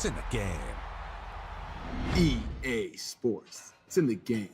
It's in the game. EA Sports. It's in the game.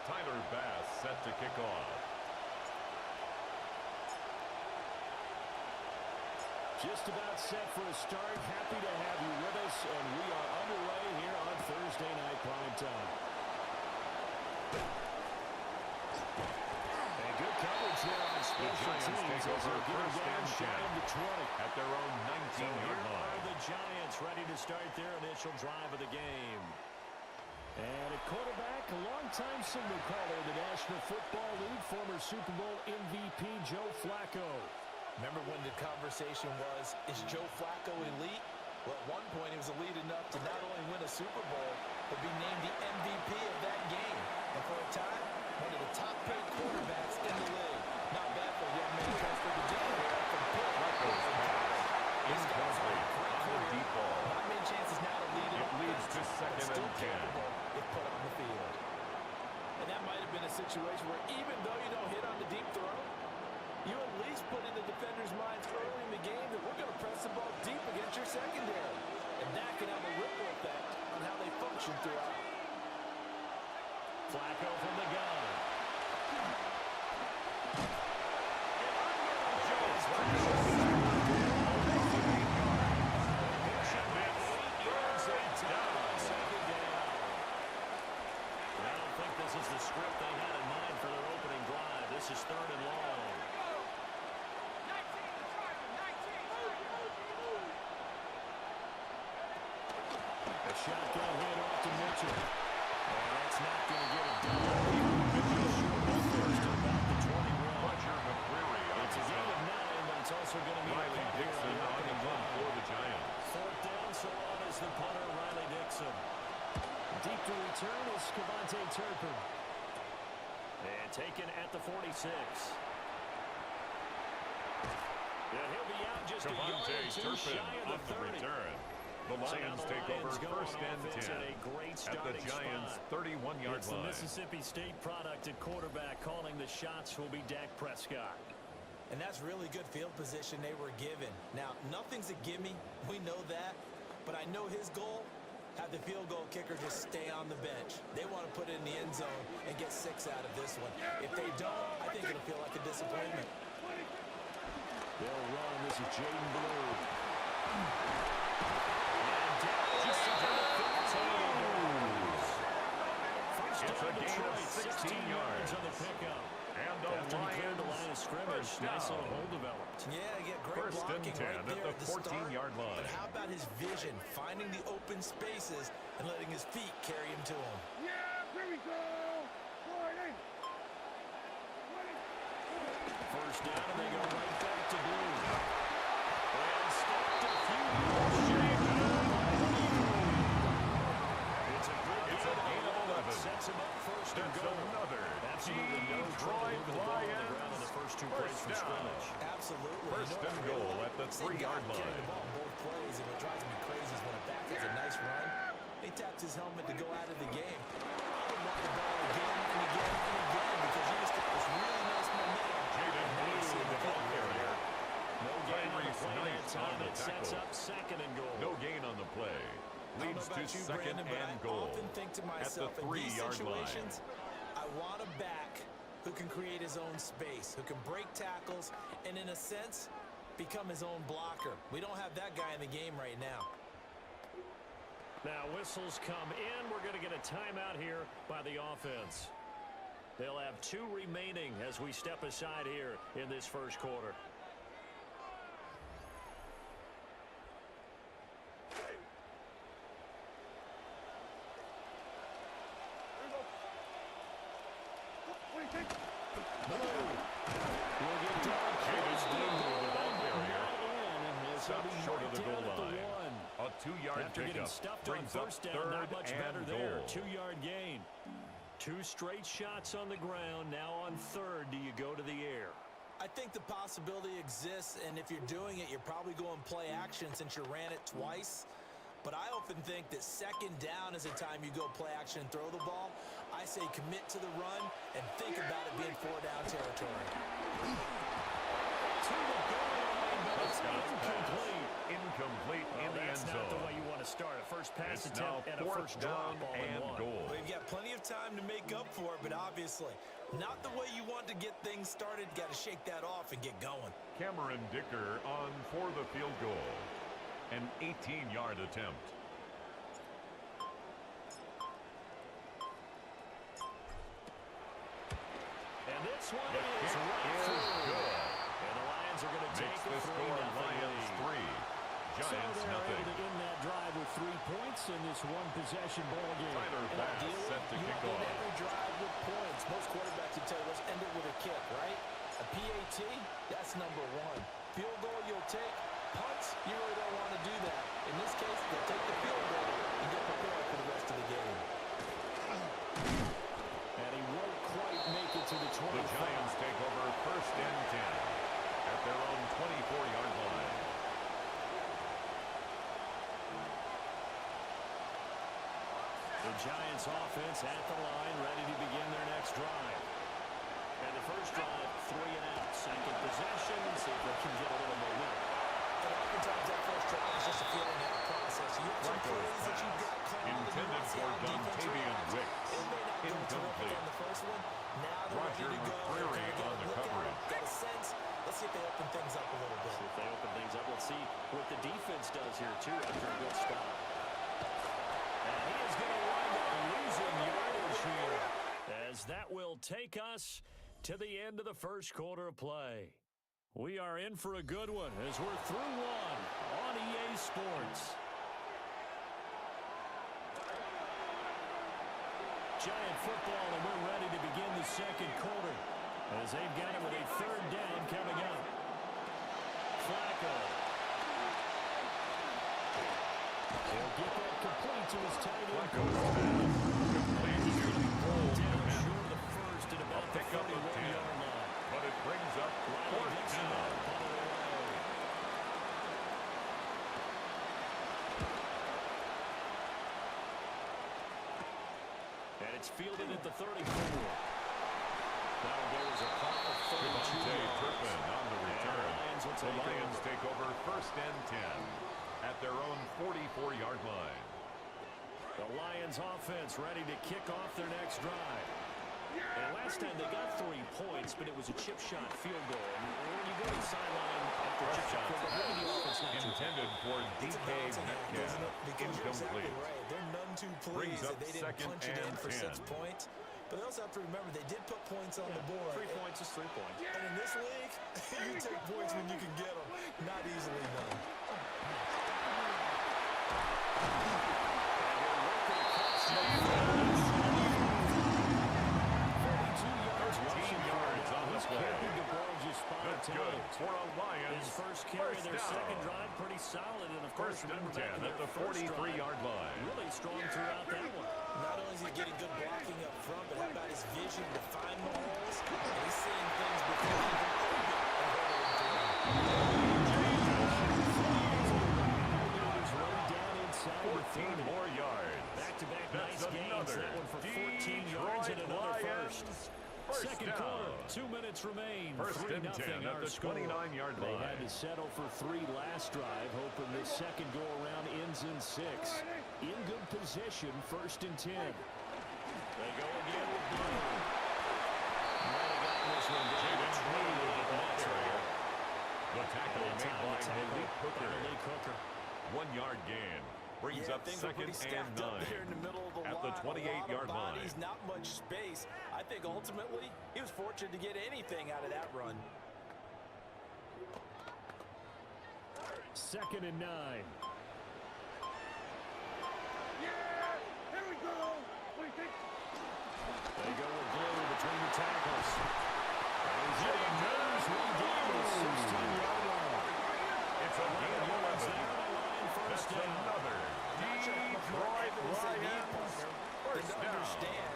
Tyler Bass set to kick off. Just about set for a start. Happy to have you with us, and we are underway here on Thursday Night Prime Time. And good coverage there on special teams as they're getting down shy of the 20. At their own 19-yard line. Are the Giants ready to start their initial drive of the game. And at quarterback, a long-time signal caller in the National Football League, former Super Bowl MVP Joe Flacco. Remember when the conversation was, is Joe Flacco elite? Well, at one point he was elite enough to not only win a Super Bowl, but be named the MVP of that game. And for a time, one of the top-paid quarterbacks in the league. Not bad for a young man transferred to January from Pitt. This guy's on a great career. Not many chances now to lead It leads to second and 10. If put on the field. And that might have been a situation where even though you don't hit on the deep throw, you at least put in the defender's minds early in the game that we're going to press the ball deep against your secondary. And that can have a ripple effect on how they function throughout. Flacco from the gun. This is the script they had in mind for their opening drive. This is third and long. A shotgun hit off to Mitchell. And that's not going to get it done. First to about the 21. It's a gain of 9, but it's also going to be Riley Dixon on the run for the Giants. Fourth down, so on is the punter, Riley Dixon. Deep to return is Cavante Turpin. And taken at the 46. And he'll be out just Cavante a yard or two Turpin shy of on the the 30. return. The Lions take over first and 10 at the Giants' 31-yard It's line. the Mississippi State product at quarterback. Calling the shots will be Dak Prescott. And that's really good field position they were given. Now, nothing's a gimme. We know that. But I know his goal, have the field goal kicker just stay on the bench. They want to put it in the end zone and get 6 out of this one. If they don't, I think it'll feel like a disappointment. They'll run. This is Jaden Blue. And It's a gain of 16 yards. on the pickup. And the After he cleared the line of scrimmage, first nice down. little hole developed. Yeah, great First and blocking 10 right at there the at the start. 14-yard line. But how about his vision, finding the open spaces and letting his feet carry him to him? First down, and they go right back to blue. And stopped a few yards. It's a gain of 11. Sets him up first and That's goal. another Absolutely no trouble Detroit moving the ball on the ground on Lions. the first two plays First from down. scrimmage. Absolutely. First and goal at the Same 3-yard guy carrying line. the ball both plays, and what drives me crazy is when a back has a nice run, he taps his helmet to go out of the game. I would want the ball again and again and again because you establish really nice momentum. Jaden Blue in the ball carrier. No gain on the Tyrese play Knight that time. on the It sets tackle. up second and goal. No gain on the play. I don't know Leads to about you, second Brandon, but and I goal often think to at the myself, in these 3-yard line. situations, I want a back who can create his own space, who can break tackles, and in a sense, become his own blocker. We don't have that guy in the game right now. Now whistles come in. We're going to get a timeout here by the offense. They'll have 2 remaining as we step aside here in this first quarter. Short of the goal line. A 2-yard After getting pickup stuffed on brings up first down, third not much better and there. goal. 2-yard gain. 2 straight shots on the ground. Now on third, do you go to the air? I think the possibility exists, and if you're doing it, you're probably going play action since you ran it twice. But I often think that second down is a time you go play action and throw the ball. I say commit to the run and think about it being 4-down territory. To the goal line, but it's incomplete. Incomplete in the end That's not the zone. way you want to start. A first pass It's attempt now and a fourth first down drop all in and one. goal. We've got plenty of time to make up for it, but obviously not the way you want to get things started. Got to shake that off and get going. Cameron Dicker on for the field goal. An 18-yard attempt. And this one The is kick right is through. good. And the Lions are going to take Makes a the score 3-0 Lions lead. 3, Giants so they're nothing. able to end that drive with 3 points in this one-possession ball game. Tyler And Bass ideally, set to you kick want off. every drive with points. Most quarterbacks would tell you, let's end it with a kick, right? A PAT, that's number 1. Field goal you'll take. Punts, you really don't want to do that. In this case, they'll take the field goal and get prepared for the rest of the game. And he won't quite make it to the 25. The Giants take over first and 10 at their own 24-yard line. The Giants offense at the line, ready to begin their next drive. And the first drive, 3 and out. Second possession, see if they can get a little momentum. And oftentimes that first drive is just a feeling out process. You have some plays that you've got called. Intended for Dontavian Wicks. It may not go terrific Incomplete. on the first one. Now they're Roger ready to go. McCreary They're gonna on the look at it, coverage. Get a sense. Let's see if they open things up a little bit. See if they open things up. Let's see what the defense does here, too, after a good stop. And he is going to wind up losing yardage here, as that will take us to the end of the first quarter of play. We are in for a good one as we're through one on EA Sports. Giant football, and we're ready to begin the second quarter as they've got it with a third down coming up. Flacco. He'll get that complete to his tight end. Flacco's pass. Complete to Cole Down Kmet. short of the first at about the Pick up of 10. 31-yard line. But it brings up fourth down. And it's fielded at the 34. Now goes a final Devontae 32. Turpin on the return. The Lions take over first and 10 at their own 44-yard line. The Lions offense ready to kick off their next drive. And last time they got 3 points, but it was a chip shot field goal. And when you go to the sideline after a chip shot field goal, maybe the offense not too Intended for It's a DK balancing act, Metcalf. isn't it? Because you're exactly Incomplete. right. They're none seem too pleased that they didn't punch it in for 6 points. But they also have to remember they did put points on the board. 3 points is 3 points. And in this league, you take points when you can get them. Not easily done. That's good for a Lions. His first carry, their second drive, pretty solid. And, of course, First and 10 at the 43-yard line. Really strong throughout that one. Not only is he getting good blocking up front, but how about his vision to find the holes? And he's seeing things before he even open. 14 more yards. Back-to-back That's nice gains. another That one for 14 yards and another first. Second down. quarter, 2 minutes remain. First and 10 at the 29-yard line. They had to settle for 3 last drive, hoping this second go-around ends in 6. In good position, first and 10. They go again with Blue. Might have gotten this one down. The tackle made by Malik Hooker. 1 yard gain. Brings up second and 9 at the 28-yard line. Not much space. I think ultimately he was fortunate to get anything out of that run. Second and 9. Here we go. What do you think? They go with Blue between the tackles. He's in. Moves one down to the 16-yard line. It's a gain of 11. First That's down. another Detroit Lions first down.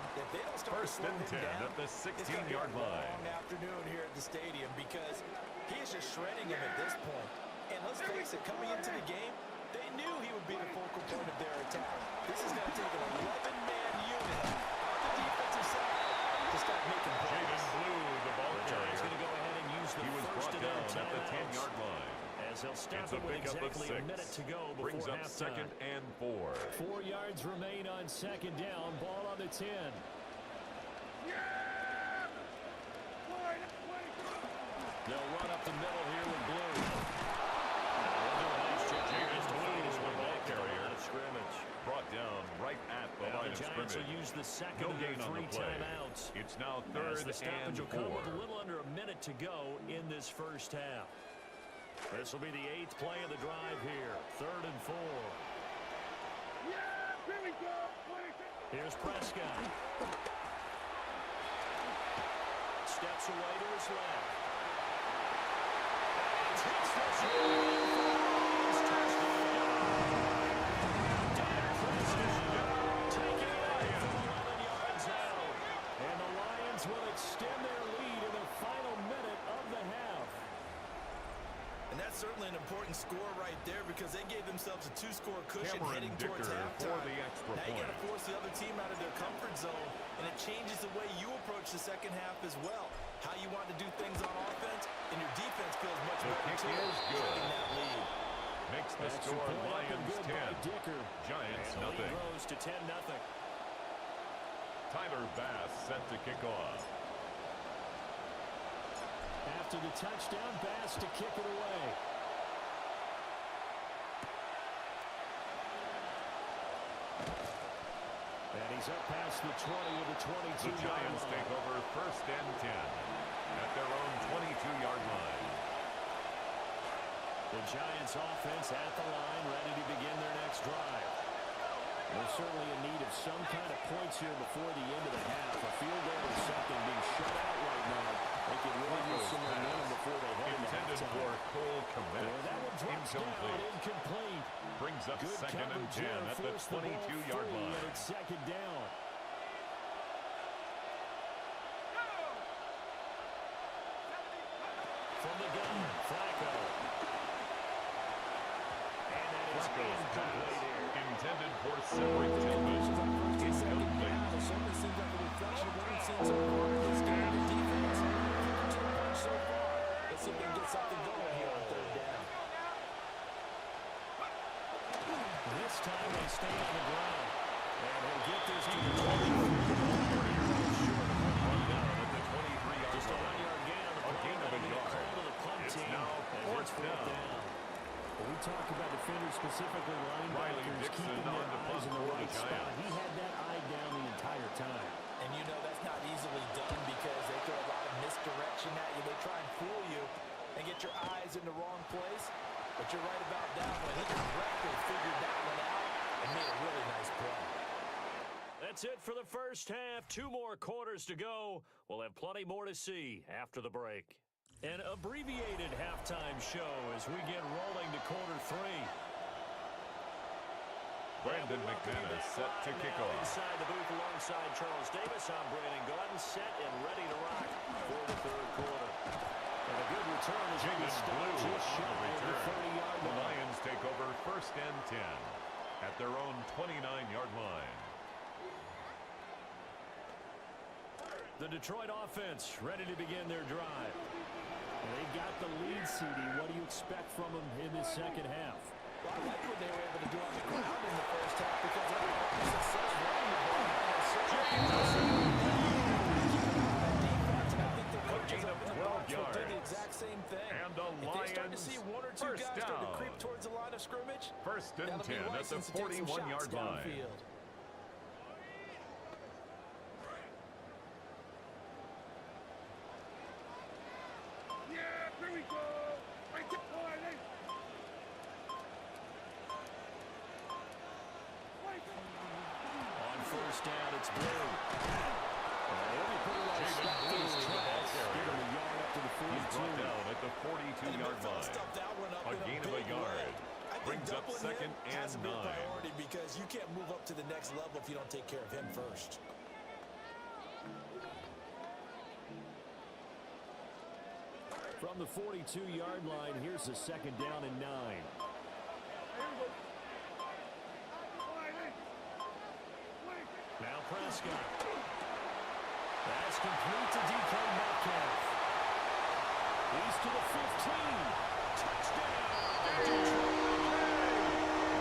First and 10 at the 16-yard line. Long afternoon here at the stadium because he's just shredding him at this point. And let's face it, coming into the game, they knew he would be the focal point of their attack. This is going to take an 11-man unit on the defensive side to start making plays. Blue, the ball carrier. He's going to go ahead and use the first of their down at the 10-yard line. As he'll stop It's it a with pickup of exactly 6. a minute to go before Brings up halftime. second and 4. 4 yards remain on second down. Ball on the 10. They'll run up the middle here with Blue. Brought down right at the line of scrimmage. Will use the second No of their gain on the 3 play. timeouts. It's now As third the stoppage and will come 4. with a little under a minute to go in this first half. This will be the 8th play of the drive here. 3rd and 4. Here we go. Here's Prescott. Steps away to his left. Takes this will extend their lead in the final minute of the half. And that's certainly an important score right there because they gave themselves a 2-score cushion heading towards halftime. For the extra now you point. got to force the other team out of their comfort zone, and it changes the way you approach the second half as well. How you want to do things on offense, and your defense feels much The better kick too, is good. taking that lead. Makes the That's score point up and Lions good 10. by Dicker. Giants And the lead nothing. grows to 10-0. Tyler Bass set to kick off. After the touchdown, Bass to kick it away. And he's up past the 20 with the 22. The Giants take over first and 10 at their own 22-yard line. The Giants offense at the line, ready to begin their next drive. They're certainly in need of some kind of points here before the end of the half. A field goal or something being shut out right now. They could really use some momentum before they head into Intended halftime. for Cole Kmet. Well, that one drops down, incomplete. Brings up Good second and coverage 10 here, at the forced the ball 22-yard free, line. and it's second down. From the gun, Flacco. And that is incomplete here. Intended for Cedric Tillman. Incomplete. It certainly seems like a reflection of what we've seen so far in this game. The defense, 2 points so far. Let's see if they can get something going here on 3rd down. This time they stay on the ground. And he'll get this to the 20. Just a 1-yard gain on the play. Gain of a yard. To the punt It's team now as fourth it's Well, down. we talk about defenders, specifically Riley linebackers, Dixon keeping on their to eyes punt in the for the right spot. Giants. He had that eye down the entire time. And you know that's not easily done because they throw a lot of misdirection at you. They try and fool you and get your eyes in the wrong place. But you're right about that one. He correctly figured that one out and made a really nice play. That's it for the first half. 2 more quarters to go. We'll have plenty more to see after the break. An abbreviated halftime show as we get rolling to quarter 3. Brandon McManus set to kick off. Inside the booth alongside Charles Davis, I'm Brandon Gordon, set and ready to rock for the third quarter. And a good return as we start just shy of the 30-yard The line. Lions take over first and 10 at their own 29-yard line. The Detroit offense ready to begin their drive. They've got the lead, CD. What do you expect from them in this second half? Well, I like what they were able to do on the ground in the first half because they had a success running the ball. A gain of 12 yards. Did the exact same thing. And the If they start to Lions see 1 or 2 first guys start to down. creep towards the line of scrimmage, First and that'll be 10 at the license to take some shots 41-yard line. downfield. On first down, it's Blue. Let me put it on Jaden stop Blue his is the tracks. ball carrier. Give him a yard up to the He's 42. brought down at the And the 42-yard midfield line. stuffed that one up A in gain of a big yard. way. I think Brings up doubling second him and has a big 9. priority because you can't move up to the next level if you don't take care of him first. From the 42-yard line, here's a second down and 9. Now Prescott. That's complete to DK Metcalf. He's to the 15. Touchdown. Detroit.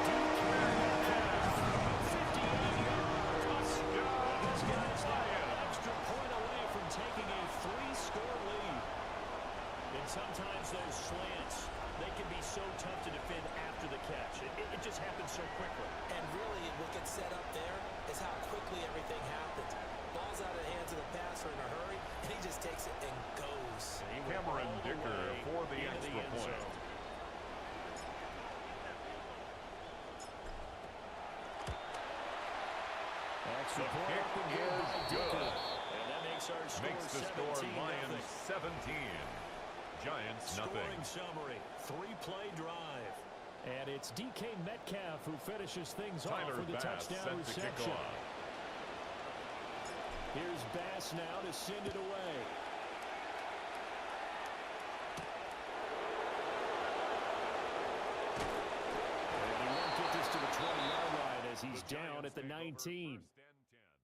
DK Metcalf. 58 yards. This guy's now an extra point away from taking a 3-score lead. And sometimes those slants, they can be so tough to defend after the catch. It just happens so quickly. And really, what gets set up there is how quickly everything happens. Ball's out of the hands of the passer in a hurry, and he just takes it and goes. And he went Cameron all the Dicker way for the into extra end point. zone. Extra The point kick up and good by is Dicker. good. And that makes our score Makes the score 17-0. Lions 17. Giants nothing. Scoring summary, 3-play drive. And it's DK Metcalf who finishes things off Tyler with a Bass touchdown set to kick reception. off. Here's Bass now to send it away. And he won't get this to the 20-yard line as he's down at the 19.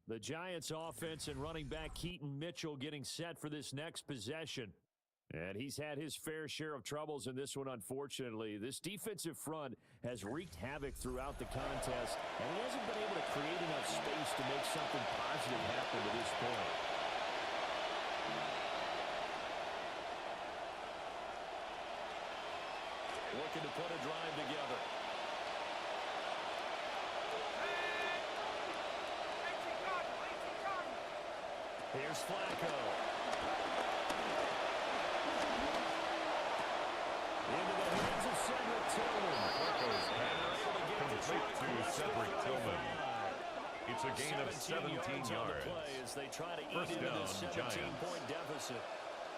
The Giants offense and running back Keaton Mitchell getting set for this next possession. And he's had his fair share of troubles in this one, unfortunately. This defensive front has wreaked havoc throughout the contest, and he hasn't been able to create enough space to make something positive happen to this point. Looking to put a drive together. Here's Flacco. Into the hands of Cedric Tillman. Flacco's pass complete to Cedric Tillman. It's a gain of 17 yards. As they try to eat First into down, this 17-point deficit.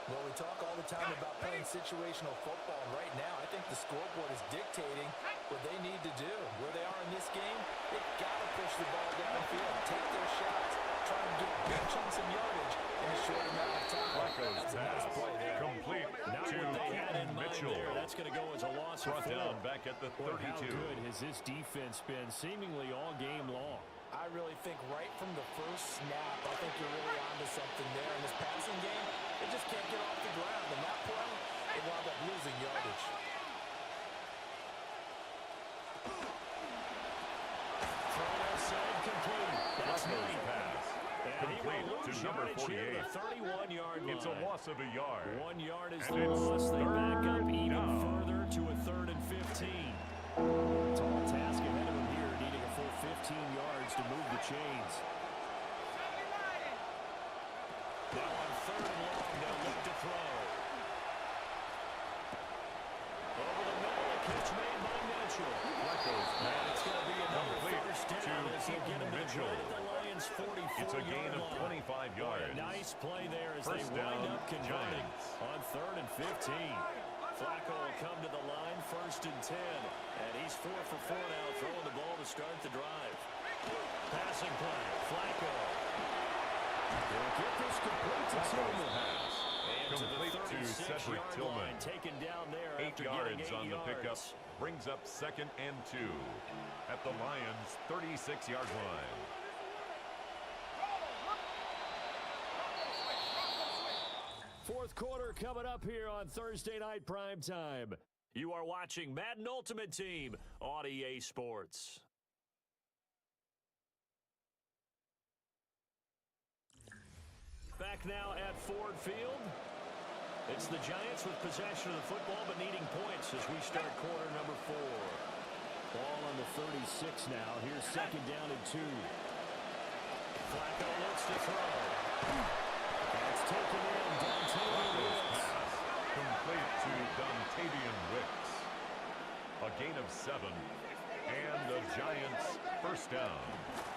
Well, we talk all the time about playing situational football. And right now, I think the scoreboard is dictating what they need to do. Where they are in this game, they've got to push the ball downfield, take their shots, try and get big chunks of yardage in a short amount of time. Flacco's That's a nice pass play there. complete Not to what they had in Keaton mind Mitchell. there. That's going to go as a loss of Brought 4. down back at the Boy, how 32. good has this defense been seemingly all game long? I really think right from the first snap, I think you're really onto something there. In this passing game, they just can't get off the ground. And that play, they wound up losing yardage. Thrown outside, complete. That's Flacco's Knight. pass And he complete will to lose number yardage here at 48. the 31-yard line. It's a loss of a yard. 1 yard is And the it's loss. They back up third even down. further to a 3rd and 15. Tall task ahead of him here, needing a full 15 yards to move the chains. Now on 3rd and long, they'll look to throw. Over the middle, a catch made by Mitchell. And it's going to be another first down as they get him to the right at the Lions' 44-yard It's a gain of 25 yards. Nice play there as First they wind down, up converting Giants. on 3rd and 15. Flacco will come to the line, 1st and 10. And he's 4 for 4 now, throwing the ball to start the drive. Passing play, Flacco. They'll get this complete to Tillman. And Complete to to the Cedric 36-yard Tillman. line, taken down there 8 after yards getting 8 on the yards. pickup. Brings up 2nd and 2 at the Lions' 36-yard line. Fourth quarter coming up here on Thursday Night Primetime. You are watching Madden Ultimate Team on EA Sports. Back now at Ford Field. It's the Giants with possession of the football but needing points as we start quarter number 4. Ball on the 36 now. Here's 2nd down and 2. Flacco looks to throw. That's taken in. Dontavian Wicks. Complete to Dontavian Wicks. A gain of 7. And the Giants' first down.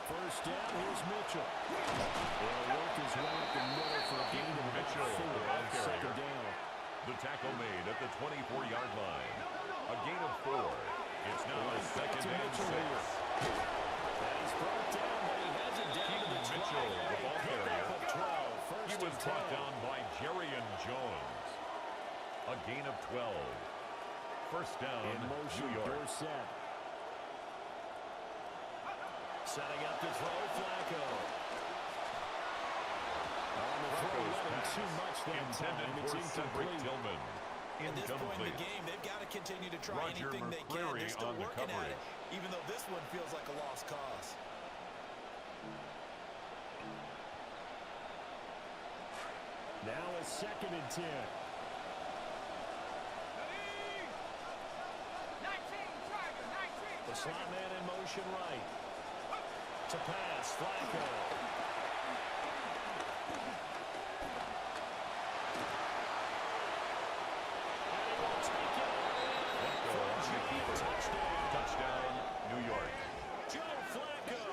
First down, here's Mitchell. He'll work his way up the middle for a gain of Mitchell, 4 the ball on carrier. 2nd down. The tackle made at the 24-yard line. A gain of 4. It's now a 2nd and 6. And he's brought down, but he has it down to the 12. Mitchell, the ball carrier. Pickup of 12. First He was and brought 10. down by Jerrion Jones. A gain of 12. First down, In motion, New York. Dorsett. Setting up to throw, Flacco. On the throw, Flacco's wasn't pass too much that intended time. It's for Cedric incomplete. Tillman. At this point in Incomplete. the game, they've got to continue to try Roger anything they can. McCreary They're still on the working at it, coverage. even though this one feels like a lost cause. Now a 2nd and 10. The slot man in motion right. To pass, Flacco. And he will take it Flacco for a on the Giant keeper. touchdown. Touchdown, New York. Joe Flacco,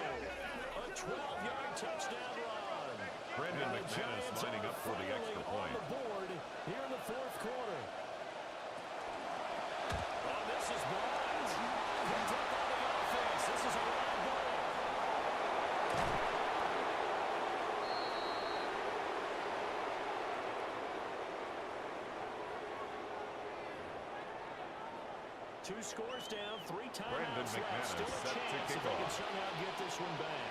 a 12-yard touchdown run. Brandon And the McManus Giants lining are up for the extra finally point. on the board here in the 4th quarter. Oh, this is blocked. Comes up on the offense. This is a live ball. Two scores down, 3 timeouts left. McManus Still a set to chance kick if they can off. somehow get this one back.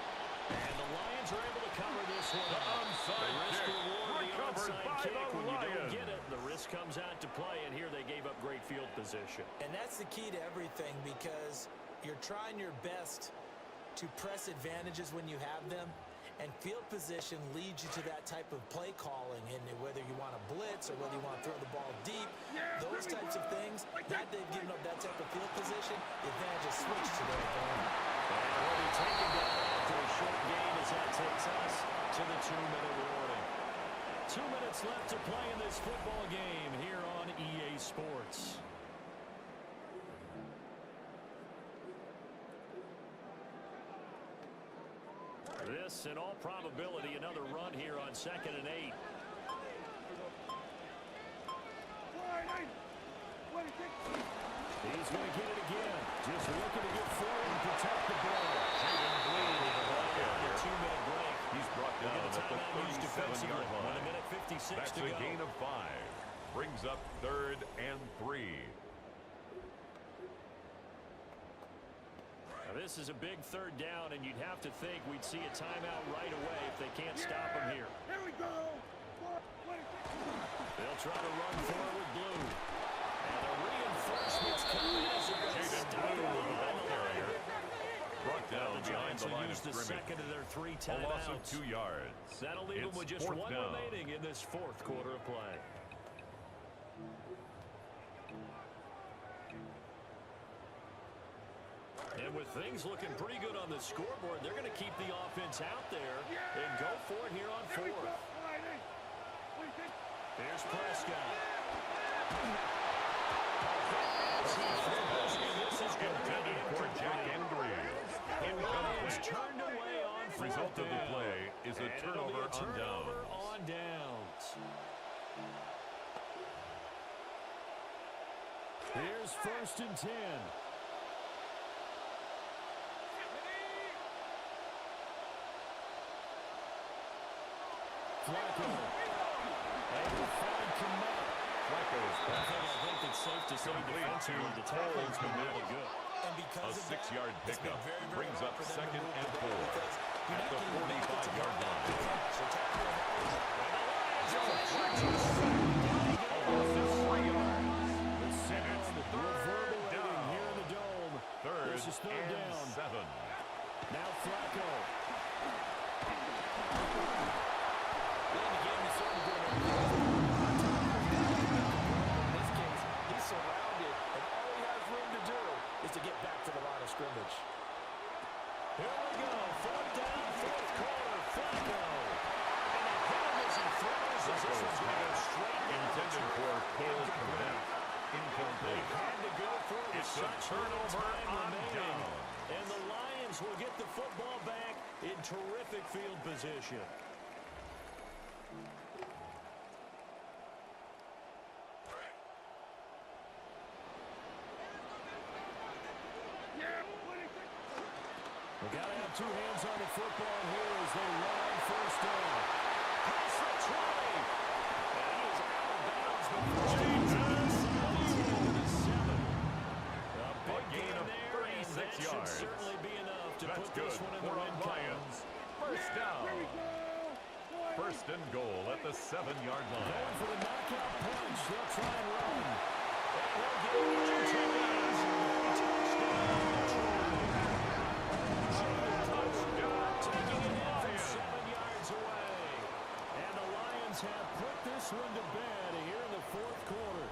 And the Lions are able to cover this one. onside The risk kick reward, the recovered onside by kick. the When you don't Lions. get it, the risk comes out to play, and here they gave up great field position. And that's the key to everything, because you're trying your best to press advantages when you have them, and field position leads you to that type of play calling, and whether you want to blitz or whether you want to throw the ball deep, those types of things, that they've given up that type of field position, the advantage is switched to their advantage. And will be taken down after a short gain as that takes us to the 2-minute warning. 2 minutes left to play in this football game here on EA Sports. This, in all probability, another run here on 2nd and 8. He's going to get it again. Just looking to get forward and protect the ball. Jaden Blue, the ball carrier. 2-minute break. He's brought down at the Timeout used defensively. 37-yard line. 1 minute 56 That's to a go. gain of 5. Brings up 3rd and 3. Now, this is a big 3rd down, and you'd have to think we'd see a timeout right away if they can't stop him here. Here we go. They'll try to run forward with Blue. And the reinforcements come as they're going to Jaden stop Blue, him the ball carrier. Brought down The behind Giants the will line of use the scrimmage. second of their 3 A loss of timeouts. 2 yards. That'll leave them It's with just 4th 1 down. remaining in this 4th quarter of play. And with things looking pretty good on the scoreboard, they're going to keep the offense out there and go for it here on fourth. Here's Prescott. This is intended for Jack Andrews. Lions turned away on fourth. Result of the play is a turnover on downs. Here's 1st and 10. Flacco. Able to find Komet. Flacco's pass. I think it's safe to say defensively the tackling's been really good. And because A of 6-yard that, it's been pickup very, very brings hard up for them to 2nd move and the 4 ball because you're at not the getting the benefits of 45-yard line. So tackling A loss of 3 yards. And it's the third down. Here in the dome. Third This is third and down. 7. Now Flacco. In this case, he's surrounded, and all he has room to do is to get back to the line of scrimmage. Here we go. 4th down, 4th quarter. Flacco. And a hit him as he throws. This one's going to go straight Intended for Cole Komet. Incomplete. Had to go for it. It's a turnover on down. And the Lions will get the football back in terrific field position. We got to have 2 hands on the football here as they run 1st down. Pass the 20. And he is out of bounds before Jesus. A gain of 36 yards. Should certainly be enough to That's put good this one in for the the win Lions. First down. 1st and goal at the 7-yard line. Going for the knockout punch. They'll try and run. And he'll get it into the end zone. Touchdown, Detroit. Taking it in from 7 yards away. And the Lions have put this one to bed here in the 4th quarter.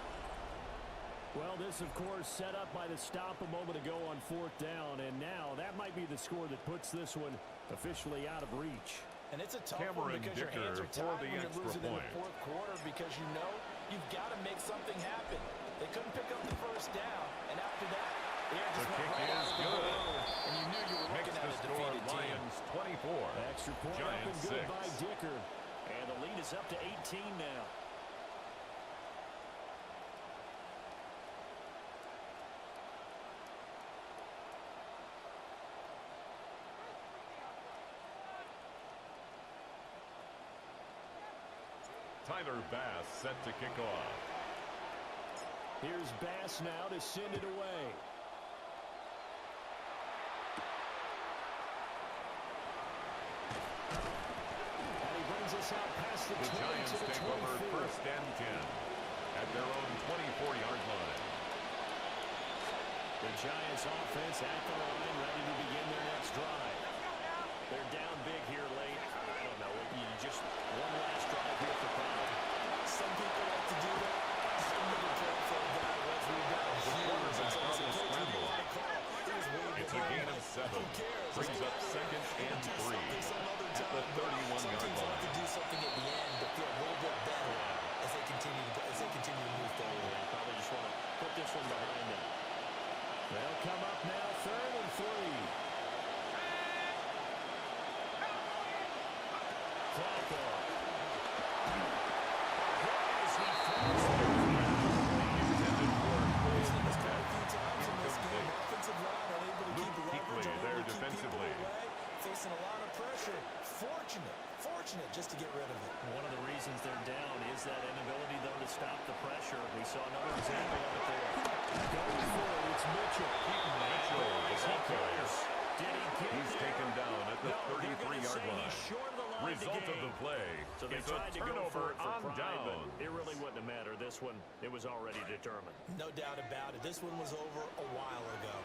Well, this, of course, set up by the stop a moment ago on 4th down. And now that might be the score that puts this one officially out of reach. And it's a tough Cameron one because your hands are Dicker for tied the when you're extra losing in point. the 4th quarter because you know you've got to make something happen. They couldn't pick up the 1st down, and after that, the air just The went kick right out is of the good. balloon, and you knew you were Makes looking at the a score defeated team. Lions 24. Extra point up and Giants good 6. by Dicker. And the lead is up to 18 now. Tyler Bass set to kick off. Here's Bass now to send it away. And he brings us out past the 20 Giants to the take 24. over 1st and 10 at their own 24-yard line. The Giants offense at the line, ready to begin their next drive. They're down big here late. I don't know. You just one last drive here for Pride. Some people like to do that. Some people play for that. Once we've got a huge success, It's a gain of 7. Brings up 2nd and 3 at the 31-yard line. To do something at the end to feel a little bit better as they continue to move forward. Probably just want to put this one behind them. They'll come up now, 3rd and 3. Flacco. As he throws it. Offensive line unable to keep leverage, there unable to keep defensively. people away, facing a lot of pressure. Fortunate just to get rid of it. One of the reasons they're down is that inability, though, to stop the pressure. We saw another example of it there. Going for it, it's Mitchell. Mitchell, the ball carrier. Did he get He's there? taken down at the No, they're gonna 33-yard say line. he's short of the line Result of the play So they is a tried to go for turnover it for on Pride, but down. it really wouldn't have mattered. This one, it was already determined. No doubt about it. This one was over a while ago.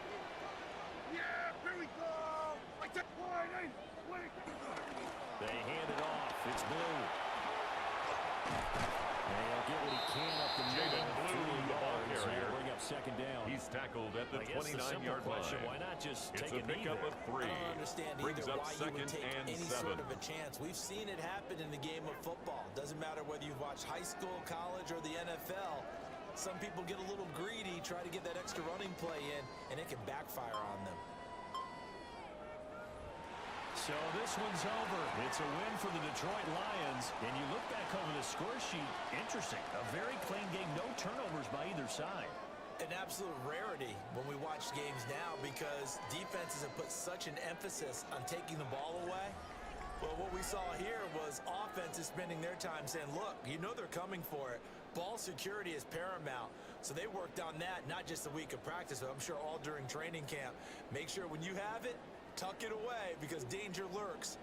They hand it off. It's Blue. And he'll get what he can up the middle. Jaden Blue, the ball carrier. Bring up second down. He's tackled at the I guess the simple 29-yard question, line. why not just It's take a a knee pickup there? of 3. I don't understand Brings either up why you second would take and any 7. sort of a chance. We've seen it happen in the game of football. Doesn't matter whether you've watched high school, college, or the NFL. Some people get a little greedy, try to get that extra running play in, and it can backfire on them. So this one's over. It's a win for the Detroit Lions. And you look back over the score sheet, interesting. A very clean game, no turnovers by either side. An absolute rarity when we watch games now because defenses have put such an emphasis on taking the ball away. Well, what we saw here was offenses spending their time saying, look, you know they're coming for it. Ball security is paramount. So they worked on that, not just a week of practice, but I'm sure all during training camp. Make sure when you have it, tuck it away because danger lurks.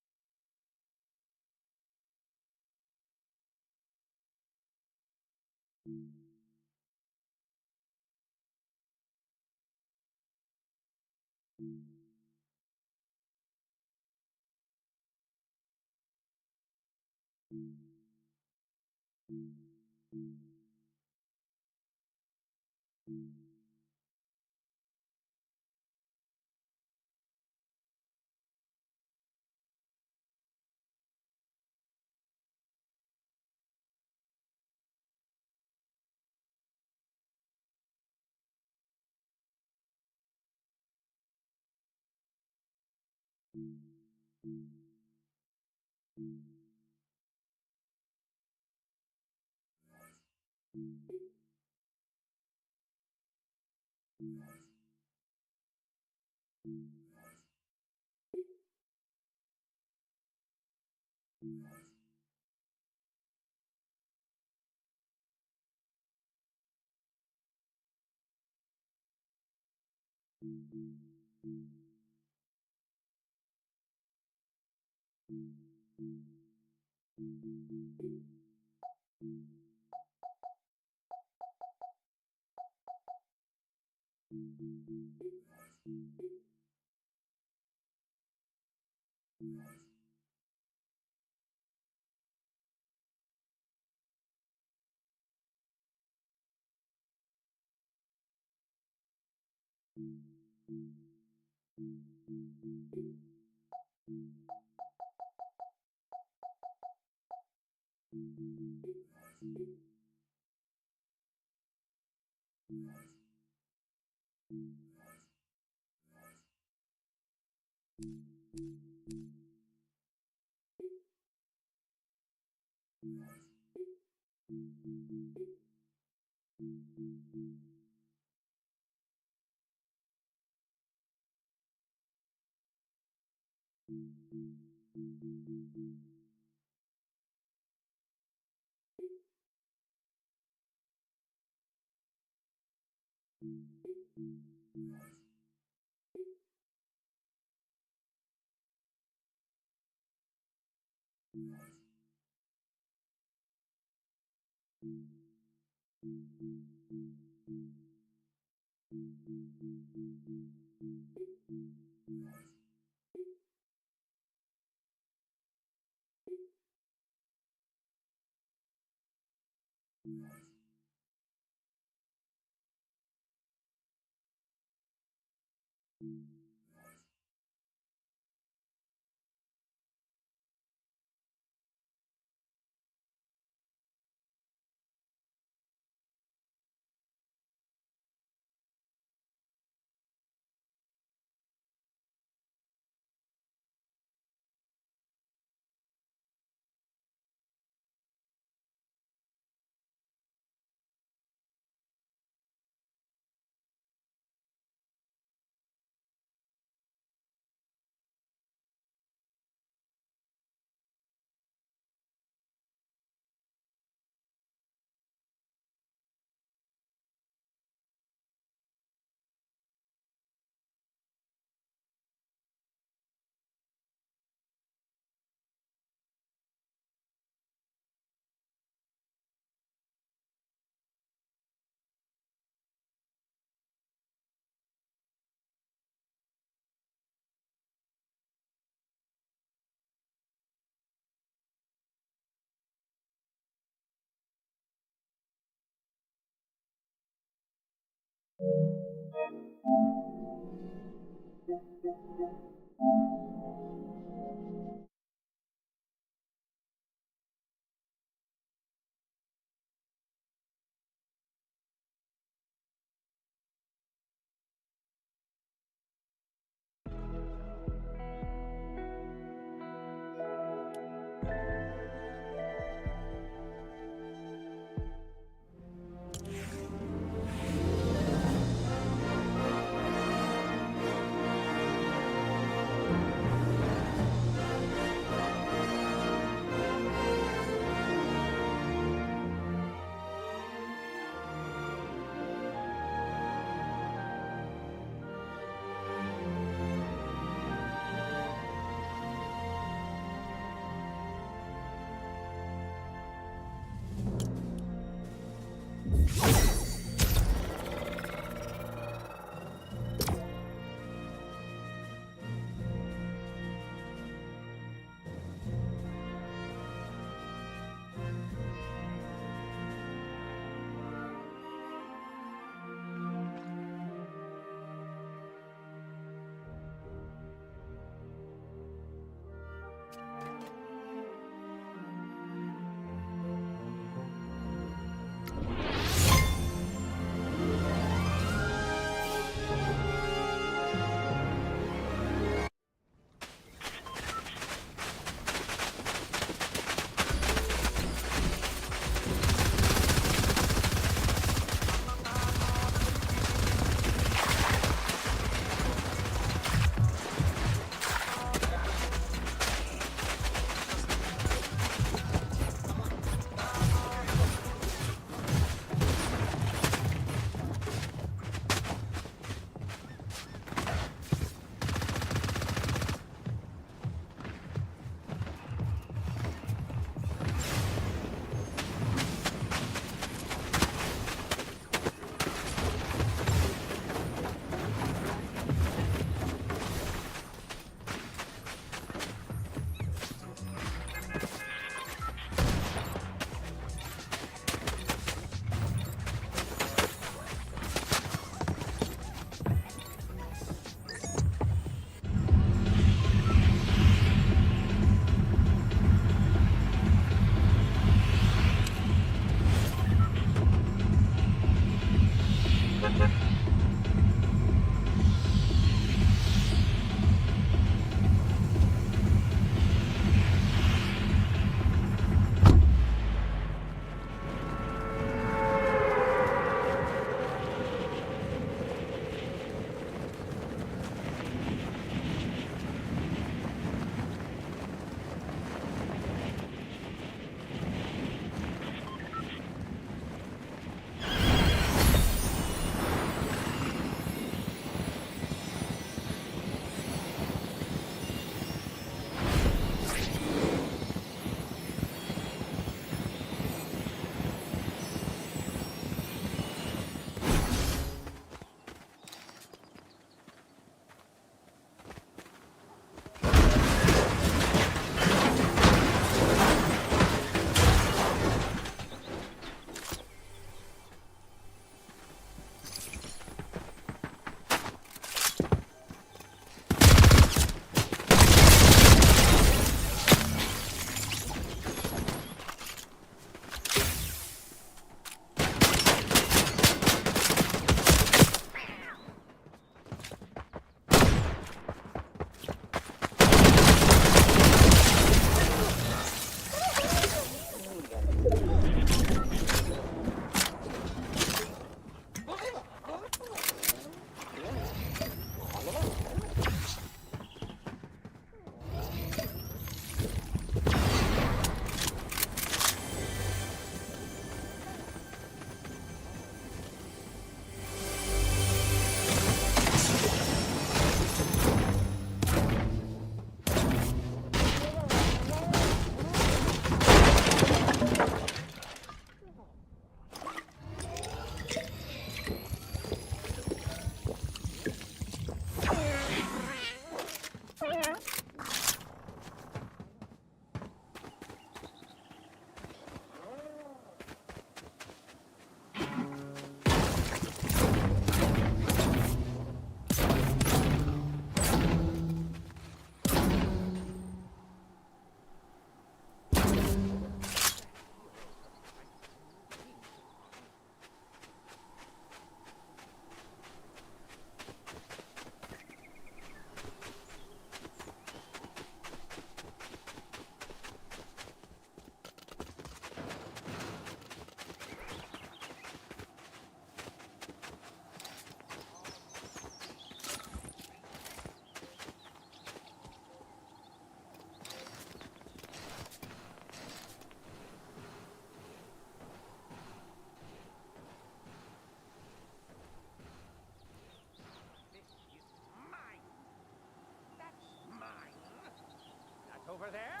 over there?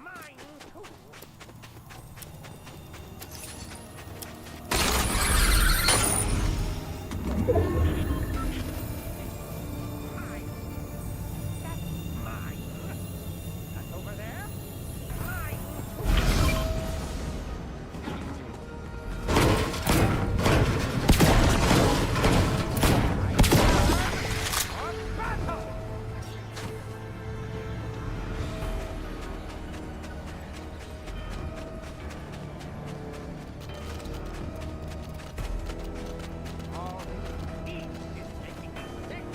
Mine, too. Mine. That's mine. That's over there? Mine, too. On battle! All this heat is making me sick.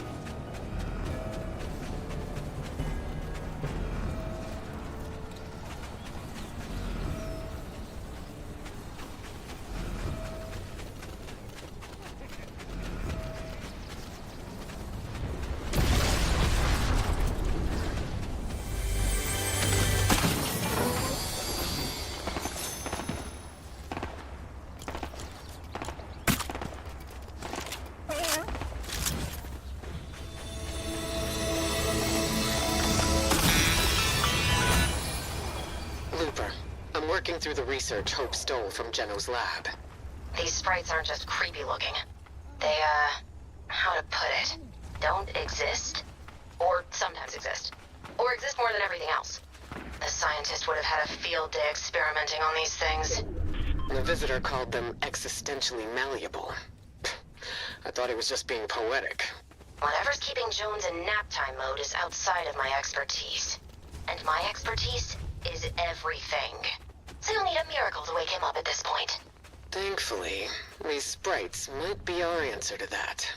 Looper, I'm working through the research Hope stole from Geno's lab. These sprites aren't just creepy looking. They, how to put it? Don't exist? Or sometimes exist. Or exist more than everything else. The scientist would have had a field day experimenting on these things. The visitor called them existentially malleable. I thought he was just being poetic. Whatever's keeping Jones in nap time mode is outside of my expertise. And my expertise is everything. So you'll need a miracle to wake him up at this point. Thankfully, these sprites might be our answer to that.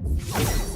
Thanks.